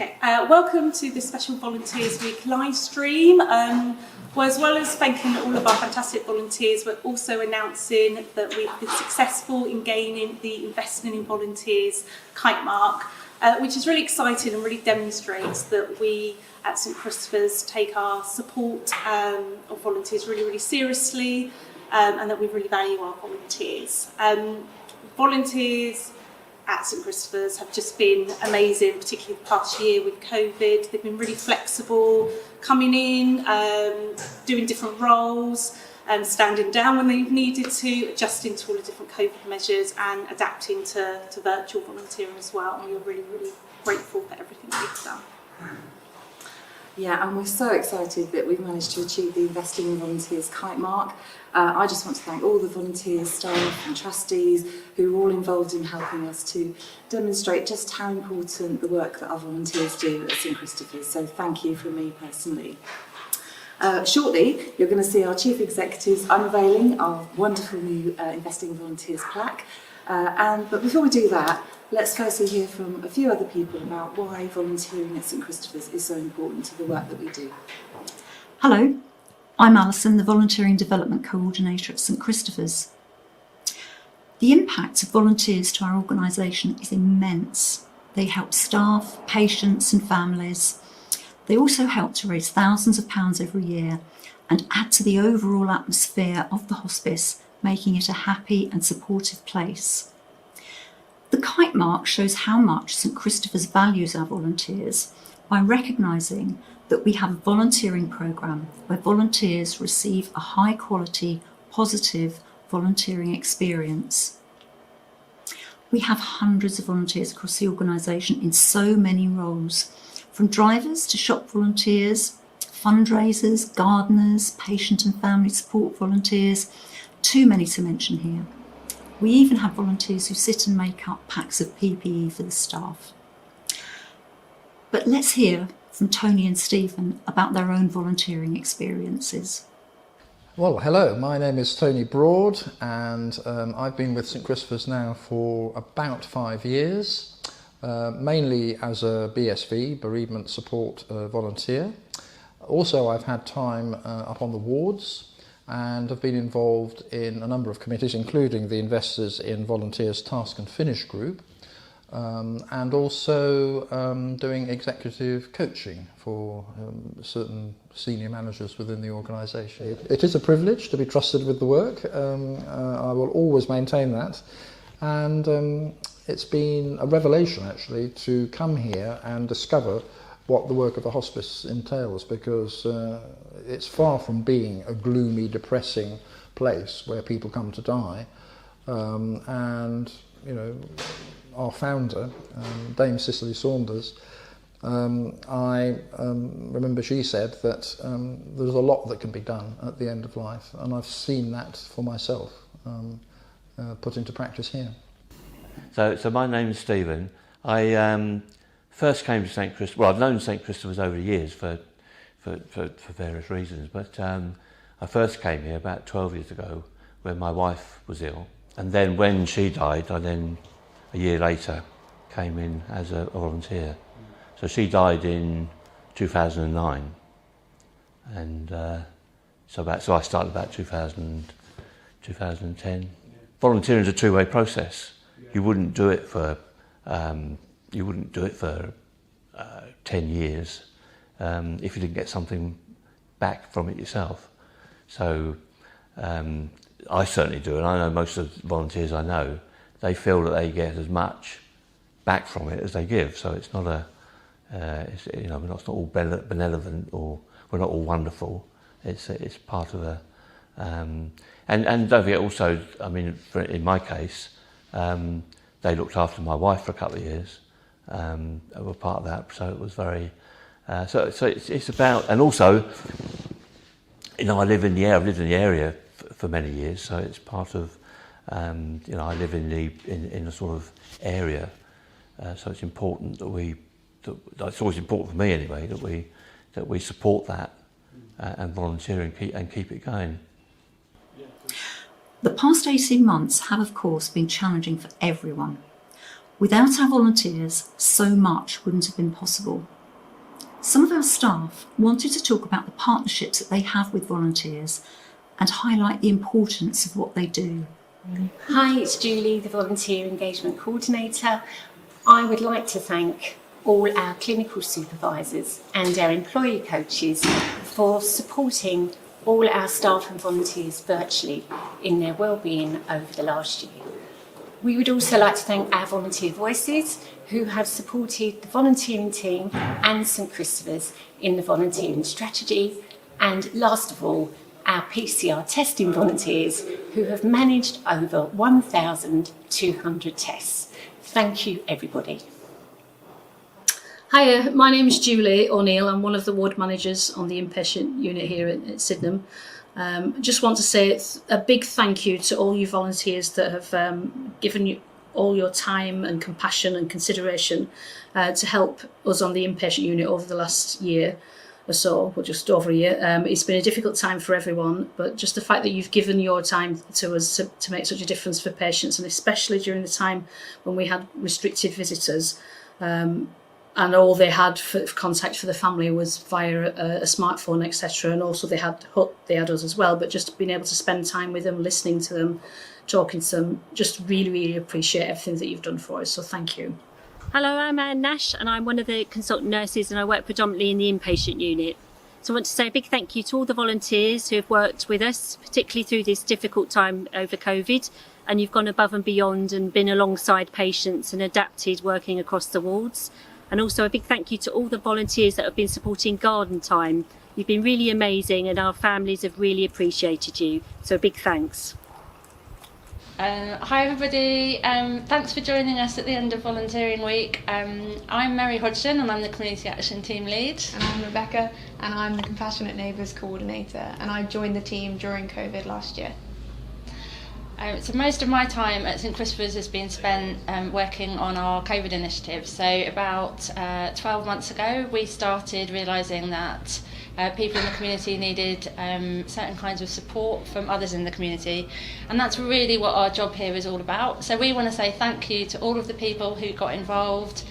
Okay, welcome to this special Volunteers Week live stream. Well, as well as thanking all of our fantastic volunteers, we're also announcing that we've been successful in gaining the Investing in Volunteers kite mark, which is really exciting and really demonstrates that we at St Christopher's take our support of volunteers really, really seriously, and that we really value our volunteers. Volunteers at St Christopher's have just been amazing, particularly the past year with COVID. They've been really flexible, coming in, doing different roles, standing down when they've needed to, adjusting to all the different COVID measures and adapting to virtual volunteering as well. And we're really, really grateful for everything they've done. Yeah, and we're so excited that we've managed to achieve the Investing in Volunteers kite mark. I just want to thank all the volunteers, staff and trustees who are all involved in helping us to demonstrate just how important the work that our volunteers do at St Christopher's. So thank you from me personally. Shortly, you're going to see our Chief Executives unveiling our wonderful new Investing in Volunteers plaque. But before we do that, let's firstly hear from a few other people about why volunteering at St Christopher's is so important to the work that we do. Hello, I'm Alison, the Volunteering Development Coordinator at St Christopher's. The impact of volunteers to our organisation is immense. They help staff, patients and families. They also help to raise thousands of pounds every year and add to the overall atmosphere of the hospice, making it a happy and supportive place. The kite mark shows how much St Christopher's values our volunteers by recognising that we have a volunteering programme where volunteers receive a high quality, positive volunteering experience. We have hundreds of volunteers across the organisation in so many roles, from drivers to shop volunteers, fundraisers, gardeners, patient and family support volunteers, too many to mention here. We even have volunteers who sit and make up packs of PPE for the staff. But let's hear from Tony and Stephen about their own volunteering experiences. Well, hello, my name is Tony Broad and I've been with St Christopher's now for about 5 years, mainly as a BSV, bereavement support volunteer. Also, I've had time up on the wards and have been involved in a number of committees, including the Investors in Volunteers Task and Finish group, and also doing executive coaching for certain senior managers within the organisation. It is a privilege to be trusted with the work. I will always maintain that, and it's been a revelation actually to come here and discover what the work of a hospice entails, because it's far from being a gloomy, depressing place where people come to die. And you know, our founder, Dame Cicely Saunders, I remember she said that there's a lot that can be done at the end of life, and I've seen that for myself put into practice here. So my name's Stephen. I first came to St Christopher's. Well, I've known St Christopher's over the years for various reasons, but I first came here about 12 years ago when my wife was ill, and then when she died, I then a year later came in as a volunteer. So she died in 2009, and so I started about 2010. Volunteering is a two-way process. You wouldn't do it for 10 years if you didn't get something back from it yourself. So I certainly do, and I know most of the volunteers I know, they feel that they get as much back from it as they give. So it's not we're not all benevolent, or we're not all wonderful. It's part of a and don't forget also, I mean, in my case, they looked after my wife for a couple of years. Were part of that, so it was very. So it's about, and also, you know, I've lived in the area for many years, so it's part of. You know, I live in a sort of area, so it's important that it's always important for me anyway that we support that and volunteer and keep it going. The past 18 months have of course been challenging for everyone. Without our volunteers, so much wouldn't have been possible. Some of our staff wanted to talk about the partnerships that they have with volunteers and highlight the importance of what they do. Hi, it's Julie, the Volunteer Engagement Coordinator. I would like to thank all our clinical supervisors and our employee coaches for supporting all our staff and volunteers virtually in their wellbeing over the last year. We would also like to thank our volunteer voices who have supported the volunteering team and St Christopher's in the volunteering strategy, and last of all, our PCR testing volunteers who have managed over 1,200 tests. Thank you, everybody. Hiya, my name is Julie O'Neill. I'm one of the ward managers on the inpatient unit here at Sydenham. I just want to say a big thank you to all you volunteers that have given you all your time and compassion and consideration to help us on the inpatient unit over the last year or so, or just over a year. It's been a difficult time for everyone, but just the fact that you've given your time to us to make such a difference for patients, and especially during the time when we had restricted visitors, and all they had for contact for the family was via a smartphone, etc. And also they had us as well, but just being able to spend time with them, listening to them, talking to them, just really, really appreciate everything that you've done for us. So thank you. Hello, I'm Anne Nash and I'm one of the consultant nurses and I work predominantly in the inpatient unit. So I want to say a big thank you to all the volunteers who have worked with us, particularly through this difficult time over COVID, and you've gone above and beyond and been alongside patients and adapted working across the wards. And also a big thank you to all the volunteers that have been supporting Garden Time. You've been really amazing and our families have really appreciated you. So a big thanks. Hi everybody, thanks for joining us at the end of Volunteering Week. I'm Mary Hodgson and I'm the Community Action Team Lead. And I'm Rebecca and I'm the Compassionate Neighbours Coordinator, and I joined the team during COVID last year. So most of my time at St Christopher's has been spent working on our COVID initiative. So about 12 months ago we started realising that people in the community needed certain kinds of support from others in the community, and that's really what our job here is all about. So we want to say thank you to all of the people who got involved.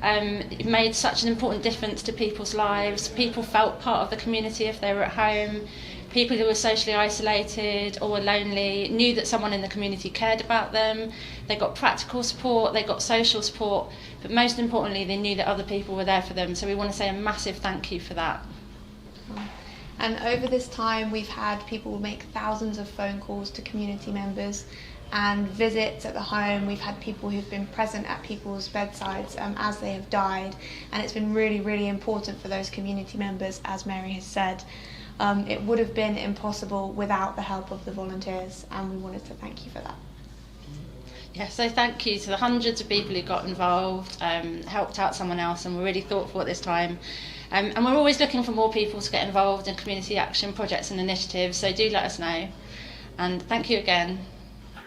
It made such an important difference to people's lives. People felt part of the community if they were at home. People who were socially isolated or were lonely knew that someone in the community cared about them. They got practical support, they got social support, but most importantly they knew that other people were there for them. So we want to say a massive thank you for that. And over this time we've had people make thousands of phone calls to community members and visits at the home. We've had people who've been present at people's bedsides as they have died, and it's been really, really important for those community members, as Mary has said. It would have been impossible without the help of the volunteers, and we wanted to thank you for that. Yeah, so thank you to the hundreds of people who got involved, helped out someone else, and were really thoughtful at this time. And we're always looking for more people to get involved in community action projects and initiatives, so do let us know. And thank you again.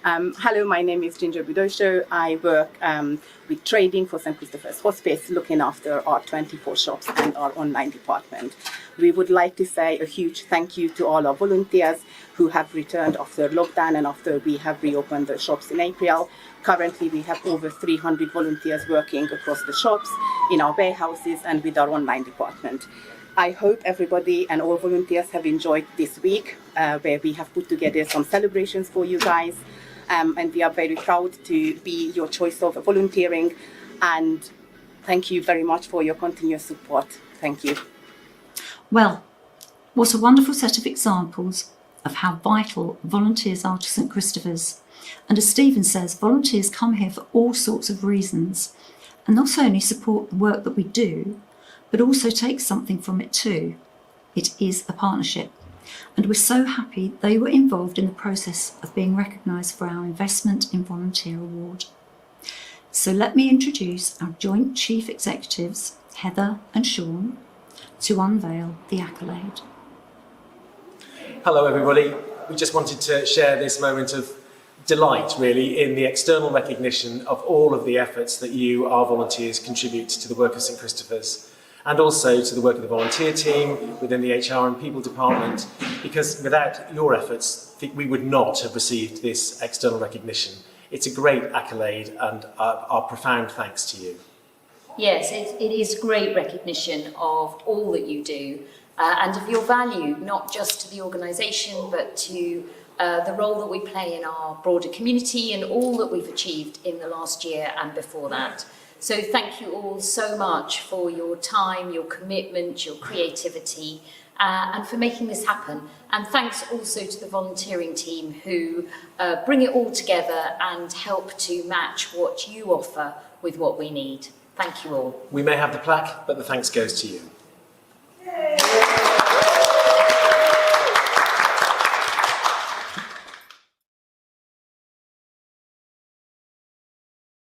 Hello, my name is Ginger Budosho. I work with trading for St Christopher's Hospice, looking after our 24 shops and our online department. We would like to say a huge thank you to all our volunteers who have returned after lockdown and after we have reopened the shops in April. Currently, we have over 300 volunteers working across the shops, in our warehouses and with our online department. I hope everybody and all volunteers have enjoyed this week where we have put together some celebrations for you guys. And we are very proud to be your choice of volunteering, and thank you very much for your continuous support. Thank you. Well, what a wonderful set of examples of how vital volunteers are to St Christopher's. And as Stephen says, volunteers come here for all sorts of reasons, and not only support the work that we do, but also take something from it too. It is a partnership. And we're so happy they were involved in the process of being recognised for our Investment in Volunteer Award. So let me introduce our joint chief executives, Heather and Sean, to unveil the accolade. Hello everybody. We just wanted to share this moment of delight really in the external recognition of all of the efforts that you, our volunteers, contribute to the work of St Christopher's, and also to the work of the volunteer team within the HR and people department, because without your efforts we would not have received this external recognition. It's a great accolade, and our profound thanks to you. Yes, it is great recognition of all that you do and of your value, not just to the organisation, but to the role that we play in our broader community and all that we've achieved in the last year and before that. So thank you all so much for your time, your commitment, your creativity, and for making this happen. And thanks also to the volunteering team who bring it all together and help to match what you offer with what we need. Thank you all. We may have the plaque, but the thanks goes to you.